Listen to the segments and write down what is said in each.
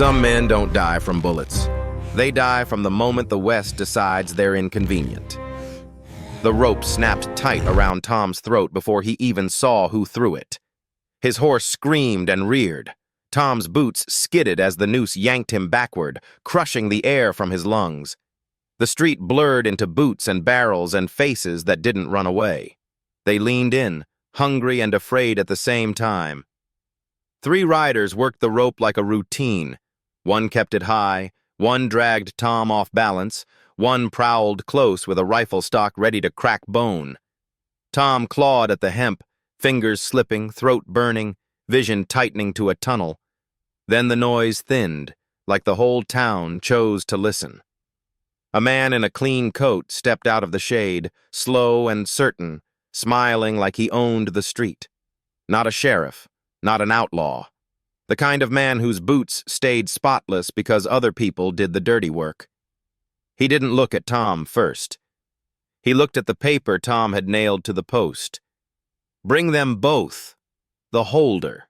Some men don't die from bullets. They die from the moment the West decides they're inconvenient. The rope snapped tight around Tom's throat before he even saw who threw it. His horse screamed and reared. Tom's boots skidded as the noose yanked him backward, crushing the air from his lungs. The street blurred into boots and barrels and faces that didn't run away. They leaned in, hungry and afraid at the same time. 3 riders worked the rope like a routine. One kept it high, one dragged Tom off balance, one prowled close with a rifle stock ready to crack bone. Tom clawed at the hemp, fingers slipping, throat burning, vision tightening to a tunnel. Then the noise thinned, like the whole town chose to listen. A man in a clean coat stepped out of the shade, slow and certain, smiling like he owned the street. Not a sheriff, not an outlaw. The kind of man whose boots stayed spotless because other people did the dirty work. He didn't look at Tom first. He looked at the paper Tom had nailed to the post. Bring them both. The holder.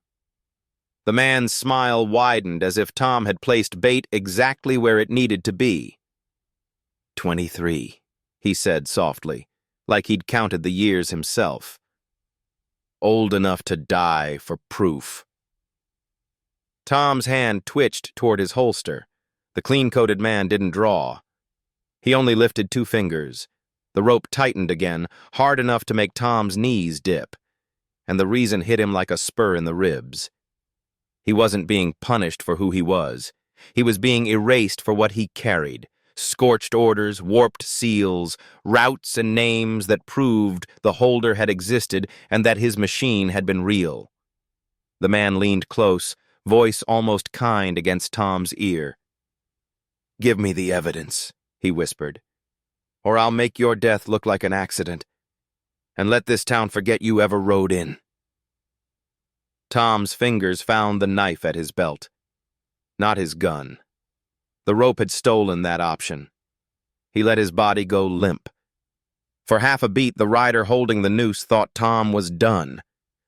The man's smile widened as if Tom had placed bait exactly where it needed to be. 23, he said softly, like he'd counted the years himself. Old enough to die for proof. Tom's hand twitched toward his holster. The clean-coated man didn't draw. He only lifted 2 fingers. The rope tightened again, hard enough to make Tom's knees dip, and the reason hit him like a spur in the ribs. He wasn't being punished for who he was. He was being erased for what he carried. Scorched orders, warped seals, routes and names that proved the holder had existed and that his machine had been real. The man leaned close, voice almost kind against Tom's ear. "Give me the evidence," he whispered, "or I'll make your death look like an accident, and let this town forget you ever rode in." Tom's fingers found the knife at his belt, not his gun. The rope had stolen that option. He let his body go limp. For half a beat, the rider holding the noose thought Tom was done.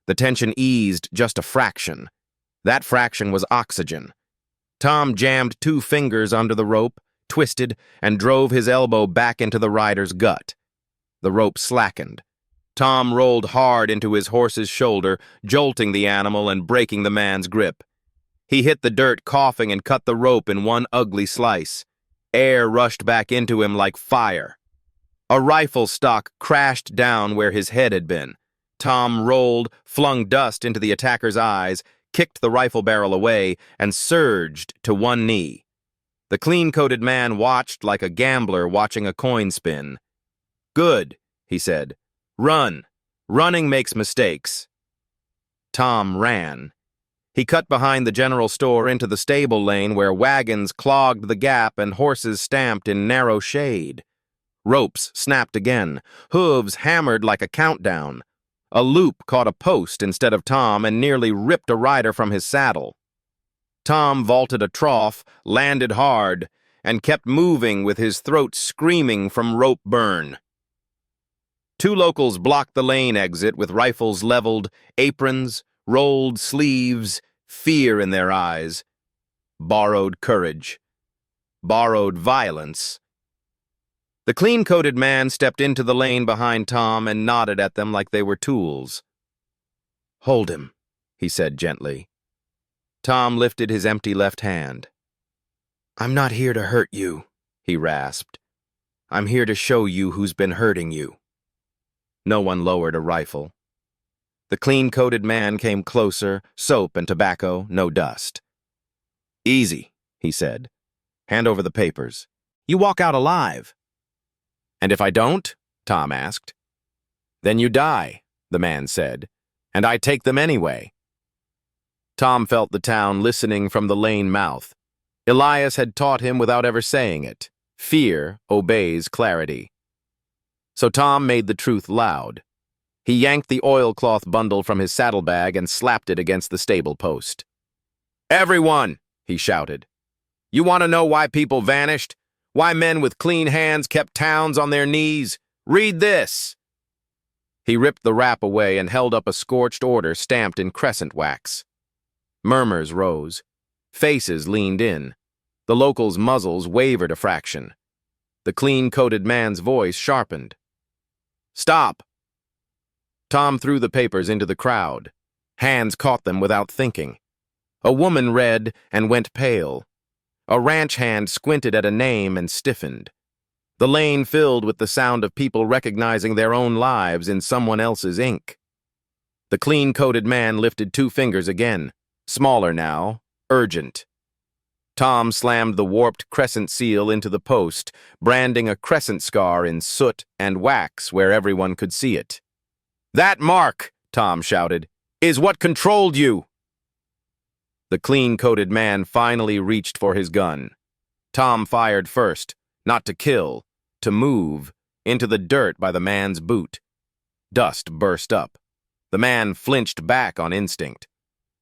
The tension eased just a fraction. That fraction was oxygen. Tom jammed 2 fingers under the rope, twisted, and drove his elbow back into the rider's gut. The rope slackened. Tom rolled hard into his horse's shoulder, jolting the animal and breaking the man's grip. He hit the dirt, coughing, and cut the rope in one ugly slice. Air rushed back into him like fire. A rifle stock crashed down where his head had been. Tom rolled, flung dust into the attacker's eyes, kicked the rifle barrel away, and surged to one knee. The clean-coated man watched like a gambler watching a coin spin. "Good," he said. "Run. Running makes mistakes." Tom ran. He cut behind the general store into the stable lane where wagons clogged the gap and horses stamped in narrow shade. Ropes snapped again. Hooves hammered like a countdown. A loop caught a post instead of Tom and nearly ripped a rider from his saddle. Tom vaulted a trough, landed hard, and kept moving with his throat screaming from rope burn. 2 locals blocked the lane exit with rifles leveled, aprons, rolled sleeves, fear in their eyes. Borrowed courage. Borrowed violence. The clean-coated man stepped into the lane behind Tom and nodded at them like they were tools. "Hold him," he said gently. Tom lifted his empty left hand. "I'm not here to hurt you," he rasped. "I'm here to show you who's been hurting you." No one lowered a rifle. The clean-coated man came closer, soap and tobacco, no dust. "Easy," he said. "Hand over the papers. You walk out alive." "And if I don't?" Tom asked. "Then you die," the man said, "and I take them anyway." Tom felt the town listening from the lane mouth. Elias had taught him without ever saying it. Fear obeys clarity. So Tom made the truth loud. He yanked the oilcloth bundle from his saddlebag and slapped it against the stable post. "Everyone," he shouted. "You want to know why people vanished? Why men with clean hands kept towns on their knees? Read this." He ripped the wrap away and held up a scorched order stamped in crescent wax. Murmurs rose. Faces leaned in. The locals' muzzles wavered a fraction. The clean-coated man's voice sharpened. "Stop!" Tom threw the papers into the crowd. Hands caught them without thinking. A woman read and went pale. A ranch hand squinted at a name and stiffened. The lane filled with the sound of people recognizing their own lives in someone else's ink. The clean-coated man lifted 2 fingers again, smaller now, urgent. Tom slammed the warped crescent seal into the post, branding a crescent scar in soot and wax where everyone could see it. "That mark," Tom shouted, "is what controlled you." The clean-coated man finally reached for his gun. Tom fired first, not to kill, to move, into the dirt by the man's boot. Dust burst up. The man flinched back on instinct.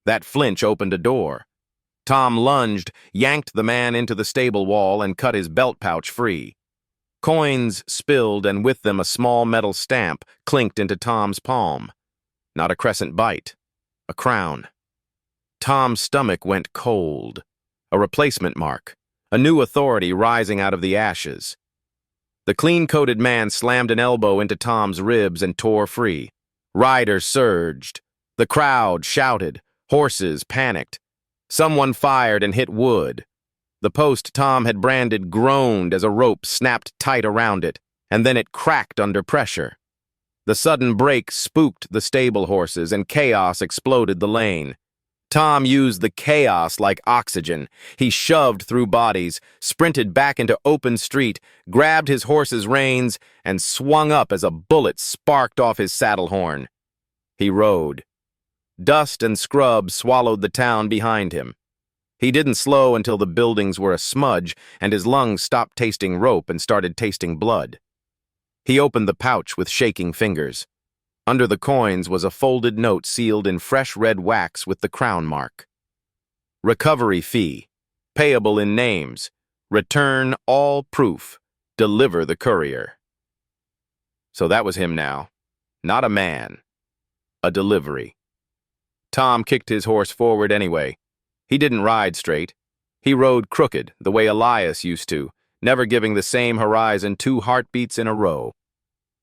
That flinch opened a door. Tom lunged, yanked the man into the stable wall, and cut his belt pouch free. Coins spilled, and with them a small metal stamp clinked into Tom's palm. Not a crescent bite, a crown. Tom's stomach went cold. A replacement mark, a new authority rising out of the ashes. The clean-coated man slammed an elbow into Tom's ribs and tore free. Riders surged. The crowd shouted. Horses panicked. Someone fired and hit wood. The post Tom had branded groaned as a rope snapped tight around it, and then it cracked under pressure. The sudden break spooked the stable horses, and chaos exploded the lane. Tom used the chaos like oxygen. He shoved through bodies, sprinted back into open street, grabbed his horse's reins, and swung up as a bullet sparked off his saddle horn. He rode. Dust and scrub swallowed the town behind him. He didn't slow until the buildings were a smudge and his lungs stopped tasting rope and started tasting blood. He opened the pouch with shaking fingers. Under the coins was a folded note sealed in fresh red wax with the crown mark. Recovery fee, payable in names, return all proof, deliver the courier. So that was him now. Not a man. A delivery. Tom kicked his horse forward anyway. He didn't ride straight. He rode crooked, the way Elias used to, never giving the same horizon 2 heartbeats in a row.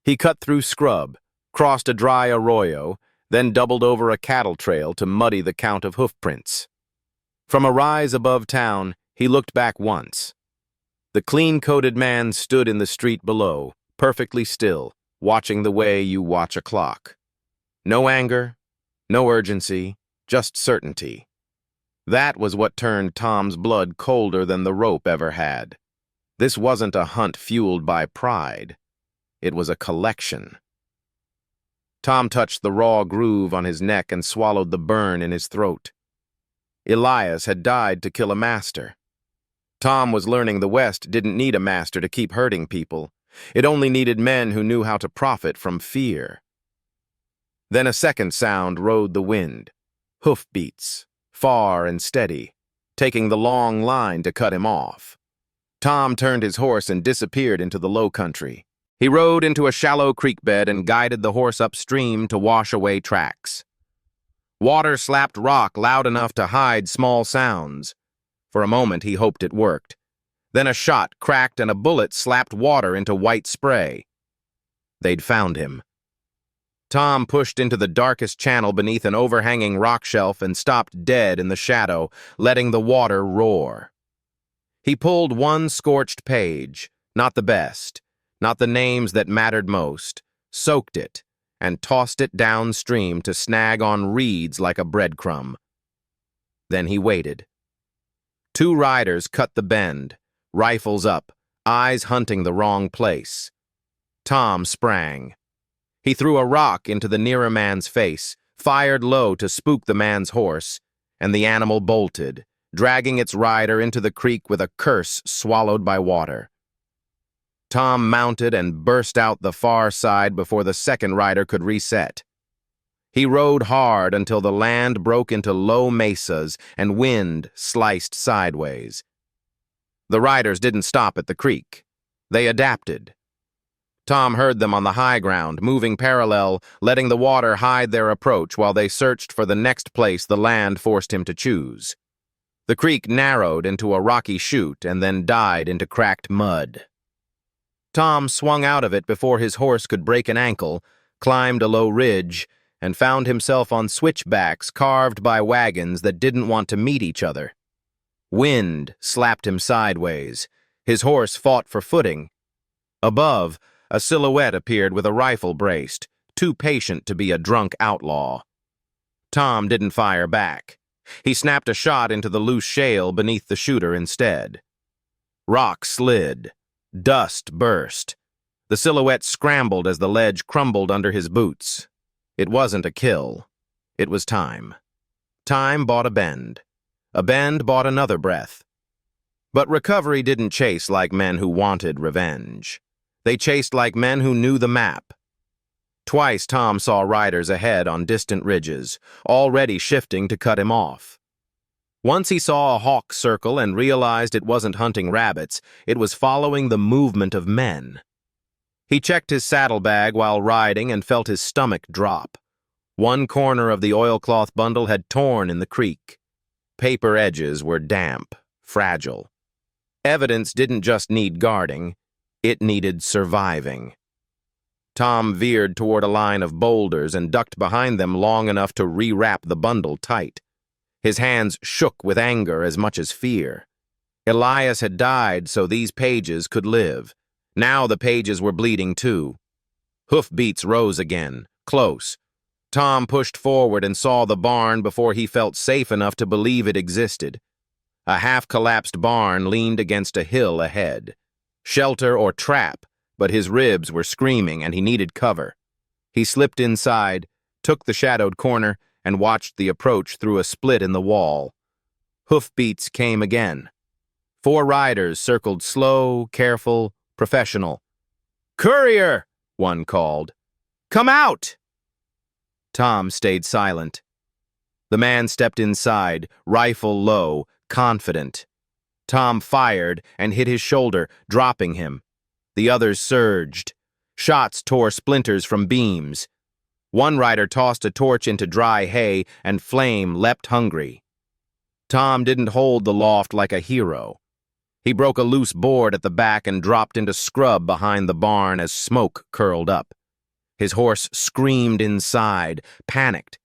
He cut through scrub, crossed a dry arroyo, then doubled over a cattle trail to muddy the count of hoofprints. From a rise above town, he looked back once. The clean-coated man stood in the street below, perfectly still, watching the way you watch a clock. No anger, no urgency, just certainty. That was what turned Tom's blood colder than the rope ever had. This wasn't a hunt fueled by pride. It was a collection. Tom touched the raw groove on his neck and swallowed the burn in his throat. Elias had died to kill a master. Tom was learning the West didn't need a master to keep hurting people. It only needed men who knew how to profit from fear. Then a second sound rode the wind. Hoofbeats, far and steady, taking the long line to cut him off. Tom turned his horse and disappeared into the low country. He rode into a shallow creek bed and guided the horse upstream to wash away tracks. Water slapped rock loud enough to hide small sounds. For a moment he hoped it worked. Then a shot cracked and a bullet slapped water into white spray. They'd found him. Tom pushed into the darkest channel beneath an overhanging rock shelf and stopped dead in the shadow, letting the water roar. He pulled one scorched page, not the best, not the names that mattered most, soaked it, and tossed it downstream to snag on reeds like a breadcrumb. Then he waited. 2 riders cut the bend, rifles up, eyes hunting the wrong place. Tom sprang. He threw a rock into the nearer man's face, fired low to spook the man's horse, and the animal bolted, dragging its rider into the creek with a curse swallowed by water. Tom mounted and burst out the far side before the second rider could reset. He rode hard until the land broke into low mesas and wind sliced sideways. The riders didn't stop at the creek. They adapted. Tom heard them on the high ground, moving parallel, letting the water hide their approach while they searched for the next place the land forced him to choose. The creek narrowed into a rocky chute and then died into cracked mud. Tom swung out of it before his horse could break an ankle, climbed a low ridge, and found himself on switchbacks carved by wagons that didn't want to meet each other. Wind slapped him sideways. His horse fought for footing. Above, a silhouette appeared with a rifle braced, too patient to be a drunk outlaw. Tom didn't fire back. He snapped a shot into the loose shale beneath the shooter instead. Rock slid. Dust burst. The silhouette scrambled as the ledge crumbled under his boots. It wasn't a kill. It was time. Time bought a bend. A bend bought another breath. But recovery didn't chase like men who wanted revenge. They chased like men who knew the map. Twice Tom saw riders ahead on distant ridges, already shifting to cut him off. Once he saw a hawk circle and realized it wasn't hunting rabbits, it was following the movement of men. He checked his saddlebag while riding and felt his stomach drop. One corner of the oilcloth bundle had torn in the creek. Paper edges were damp, fragile. Evidence didn't just need guarding, it needed surviving. Tom veered toward a line of boulders and ducked behind them long enough to rewrap the bundle tight. His hands shook with anger as much as fear. Elias had died so these pages could live. Now the pages were bleeding too. Hoofbeats rose again, close. Tom pushed forward and saw the barn before he felt safe enough to believe it existed. A half-collapsed barn leaned against a hill ahead. Shelter or trap, but his ribs were screaming and he needed cover. He slipped inside, took the shadowed corner, and watched the approach through a split in the wall. Hoofbeats came again. 4 riders circled slow, careful, professional. "Courier!" one called. "Come out!" Tom stayed silent. The man stepped inside, rifle low, confident. Tom fired and hit his shoulder, dropping him. The others surged. Shots tore splinters from beams. One rider tossed a torch into dry hay, and flame leapt hungry. Tom didn't hold the loft like a hero. He broke a loose board at the back and dropped into scrub behind the barn as smoke curled up. His horse screamed inside, panicked.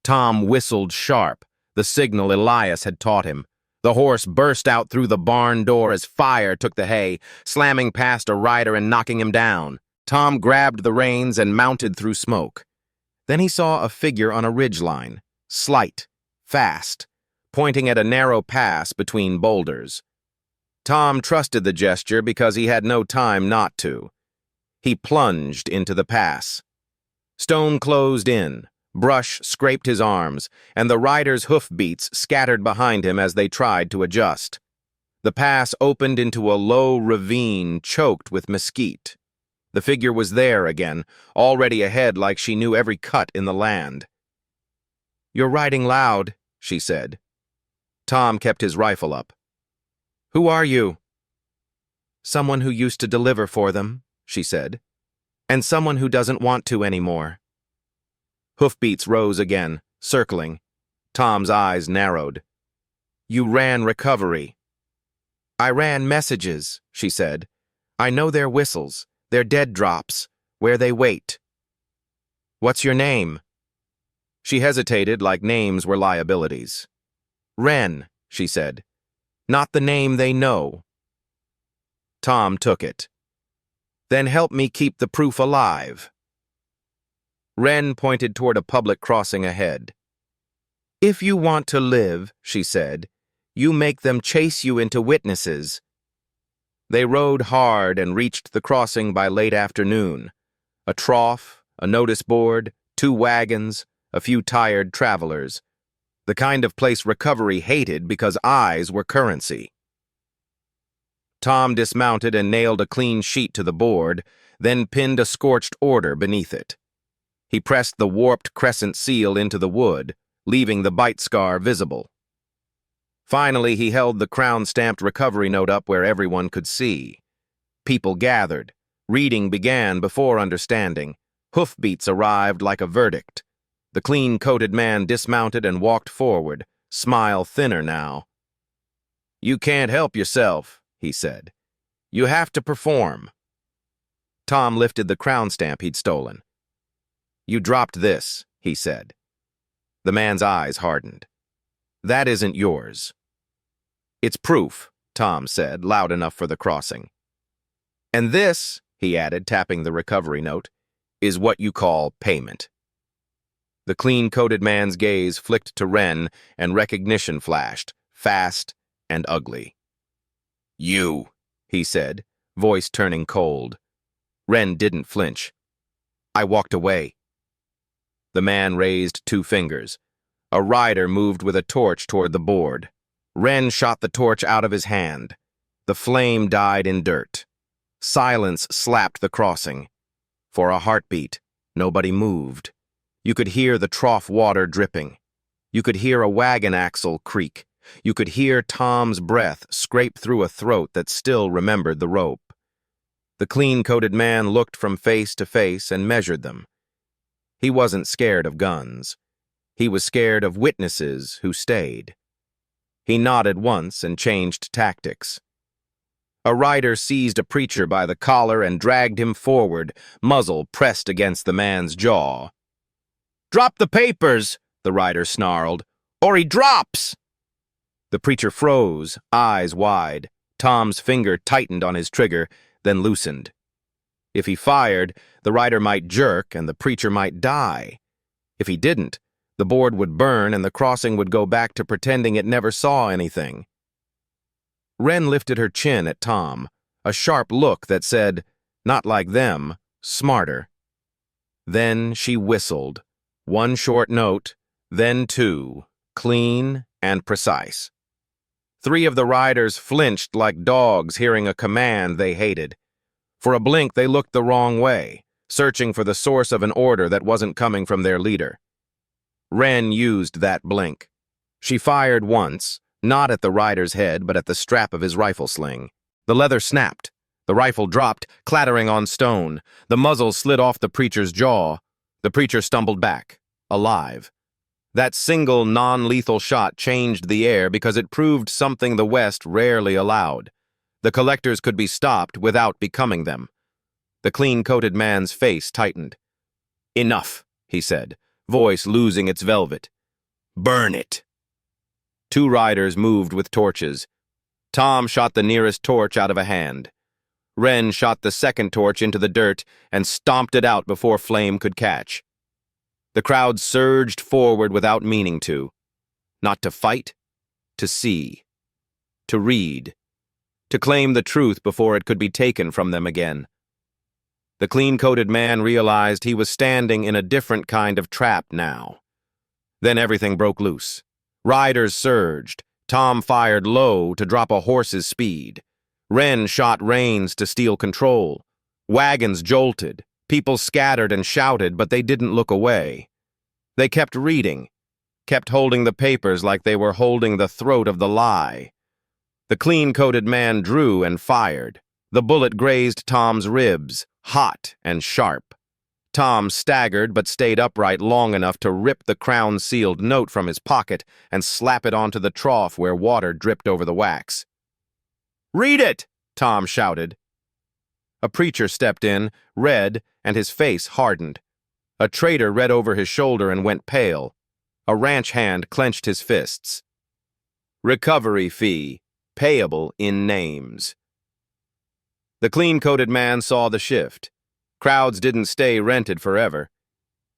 Tom whistled sharp, the signal Elias had taught him. The horse burst out through the barn door as fire took the hay, slamming past a rider and knocking him down. Tom grabbed the reins and mounted through smoke. Then he saw a figure on a ridgeline, slight, fast, pointing at a narrow pass between boulders. Tom trusted the gesture because he had no time not to. He plunged into the pass. Stone closed in, brush scraped his arms, and the rider's hoofbeats scattered behind him as they tried to adjust. The pass opened into a low ravine choked with mesquite. The figure was there again, already ahead like she knew every cut in the land. "You're riding loud," she said. Tom kept his rifle up. "Who are you?" "Someone who used to deliver for them," she said, "and someone who doesn't want to anymore." Hoofbeats rose again, circling. Tom's eyes narrowed. "You ran recovery." "I ran messages," she said. "I know their whistles, their dead drops, where they wait." "What's your name?" She hesitated like names were liabilities. "Wren," she said. "Not the name they know." Tom took it. "Then help me keep the proof alive." Wren pointed toward a public crossing ahead. "If you want to live," she said, "you make them chase you into witnesses." They rode hard and reached the crossing by late afternoon. A trough, a notice board, 2 wagons, a few tired travelers. The kind of place recovery hated because eyes were currency. Tom dismounted and nailed a clean sheet to the board, then pinned a scorched order beneath it. He pressed the warped crescent seal into the wood, leaving the bite scar visible. Finally, he held the crown-stamped recovery note up where everyone could see. People gathered. Reading began before understanding. Hoofbeats arrived like a verdict. The clean-coated man dismounted and walked forward, smile thinner now. "You can't help yourself," he said. "You have to perform." Tom lifted the crown stamp he'd stolen. "You dropped this," he said. The man's eyes hardened. "That isn't yours." "It's proof," Tom said, loud enough for the crossing. "And this," he added, tapping the recovery note, "is what you call payment." The clean-coated man's gaze flicked to Wren, and recognition flashed, fast and ugly. "You," he said, voice turning cold. Wren didn't flinch. "I walked away." The man raised 2 fingers. A rider moved with a torch toward the board. Wren shot the torch out of his hand. The flame died in dirt. Silence slapped the crossing. For a heartbeat, nobody moved. You could hear the trough water dripping. You could hear a wagon axle creak. You could hear Tom's breath scrape through a throat that still remembered the rope. The clean-coated man looked from face to face and measured them. He wasn't scared of guns. He was scared of witnesses who stayed. He nodded once and changed tactics. A rider seized a preacher by the collar and dragged him forward, muzzle pressed against the man's jaw. "Drop the papers," the rider snarled, "or he drops!" The preacher froze, eyes wide. Tom's finger tightened on his trigger, then loosened. If he fired, the rider might jerk and the preacher might die. If he didn't, the board would burn and the crossing would go back to pretending it never saw anything. Wren lifted her chin at Tom, a sharp look that said, "Not like them, smarter." Then she whistled. 1 short note, then 2, clean and precise. 3 of the riders flinched like dogs hearing a command they hated. For a blink, they looked the wrong way, searching for the source of an order that wasn't coming from their leader. Wren used that blink. She fired once, not at the rider's head, but at the strap of his rifle sling. The leather snapped. The rifle dropped, clattering on stone. The muzzle slid off the preacher's jaw. The preacher stumbled back, alive. That single non-lethal shot changed the air because it proved something the West rarely allowed. The collectors could be stopped without becoming them. The clean-coated man's face tightened. "Enough," he said, voice losing its velvet. "Burn it." 2 riders moved with torches. Tom shot the nearest torch out of a hand. Wren shot the second torch into the dirt and stomped it out before flame could catch. The crowd surged forward without meaning to. Not to fight, to see, to read, to claim the truth before it could be taken from them again. The clean-coated man realized he was standing in a different kind of trap now. Then everything broke loose. Riders surged. Tom fired low to drop a horse's speed. Wren shot reins to steal control. Wagons jolted. People scattered and shouted, but they didn't look away. They kept reading, kept holding the papers like they were holding the throat of the lie. The clean-coated man drew and fired. The bullet grazed Tom's ribs, hot and sharp. Tom staggered but stayed upright long enough to rip the crown-sealed note from his pocket and slap it onto the trough where water dripped over the wax. "Read it!" Tom shouted. A preacher stepped in, read, and his face hardened. A trader read over his shoulder and went pale. A ranch hand clenched his fists. "Recovery fee, payable in names." The clean-coated man saw the shift. Crowds didn't stay rented forever.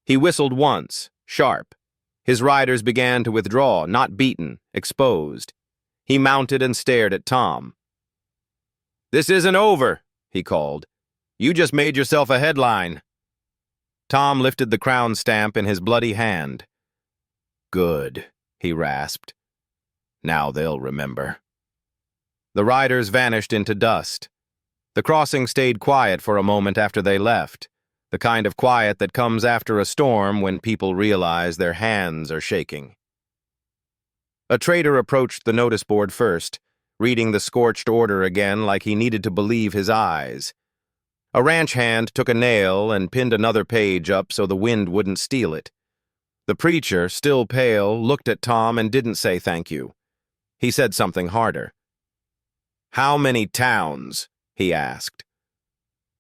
He whistled once, sharp. His riders began to withdraw, not beaten, exposed. He mounted and stared at Tom. "This isn't over," he called. "You just made yourself a headline." Tom lifted the crown stamp in his bloody hand. "Good," he rasped. "Now they'll remember." The riders vanished into dust. The crossing stayed quiet for a moment after they left, the kind of quiet that comes after a storm when people realize their hands are shaking. A trader approached the notice board first, reading the scorched order again like he needed to believe his eyes. A ranch hand took a nail and pinned another page up so the wind wouldn't steal it. The preacher, still pale, looked at Tom and didn't say thank you. He said something harder. "How many towns?" he asked.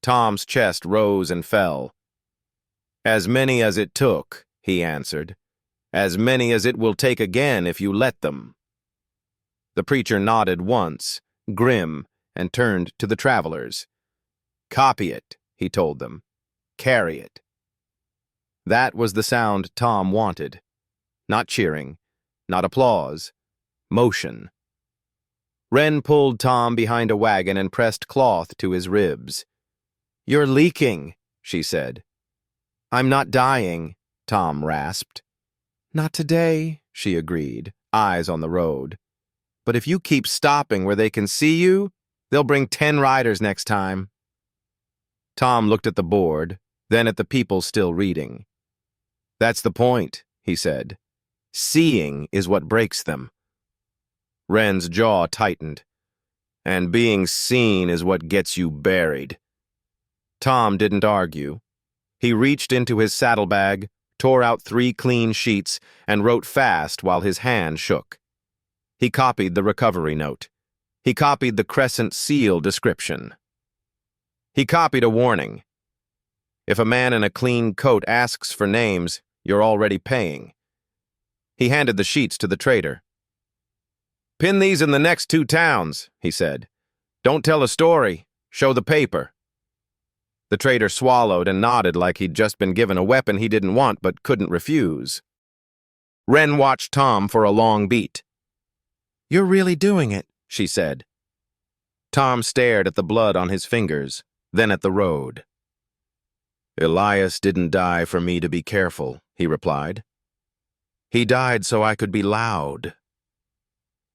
Tom's chest rose and fell. "As many as it took," he answered. "As many as it will take again if you let them." The preacher nodded once, grim, and turned to the travelers. "Copy it," he told them. "Carry it." That was the sound Tom wanted. Not cheering, not applause, motion. Wren pulled Tom behind a wagon and pressed cloth to his ribs. "You're leaking," she said. "I'm not dying," Tom rasped. "Not today," she agreed, eyes on the road. "But if you keep stopping where they can see you, they'll bring 10 riders next time." Tom looked at the board, then at the people still reading. "That's the point," he said. "Seeing is what breaks them." Wren's jaw tightened. "And being seen is what gets you buried." Tom didn't argue. He reached into his saddlebag, tore out 3 clean sheets, and wrote fast while his hand shook. He copied the recovery note. He copied the crescent seal description. He copied a warning. If a man in a clean coat asks for names, you're already paying. He handed the sheets to the trader. "Pin these in the next 2 towns," he said. "Don't tell a story. Show the paper." The trader swallowed and nodded like he'd just been given a weapon he didn't want but couldn't refuse. Wren watched Tom for a long beat. "You're really doing it," she said. Tom stared at the blood on his fingers, then at the road. "Elias didn't die for me to be careful," he replied. "He died so I could be loud."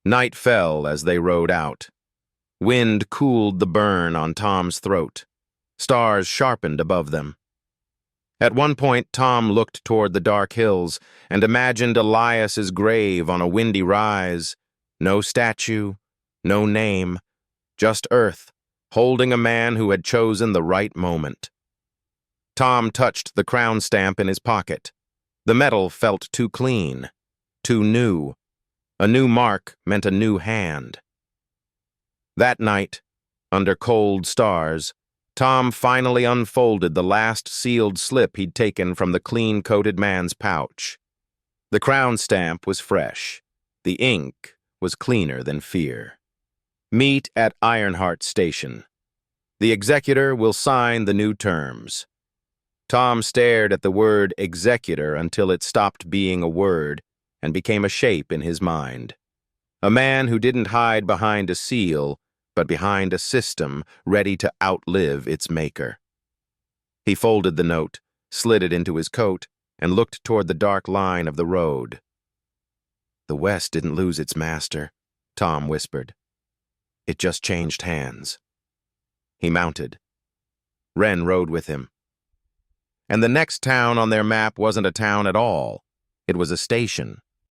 Night fell as they rode out. Wind cooled the burn on Tom's throat. Stars sharpened above them. At one point, Tom looked toward the dark hills and imagined Elias's grave on a windy rise. No statue, no name, just earth, holding a man who had chosen the right moment. Tom touched the crown stamp in his pocket. The metal felt too clean, too new. A new mark meant a new hand. That night, under cold stars, Tom finally unfolded the last sealed slip he'd taken from the clean-coated man's pouch. The crown stamp was fresh. The ink was cleaner than fear. "Meet at Ironheart Station. The executor will sign the new terms." Tom stared at the word executor until it stopped being a word and became a shape in his mind. A man who didn't hide behind a seal, but behind a system ready to outlive its maker. He folded the note, slid it into his coat, and looked toward the dark line of the road. "The West didn't lose its master," Tom whispered. "It just changed hands." He mounted. Wren rode with him. And the next town on their map wasn't a town at all. It was a station.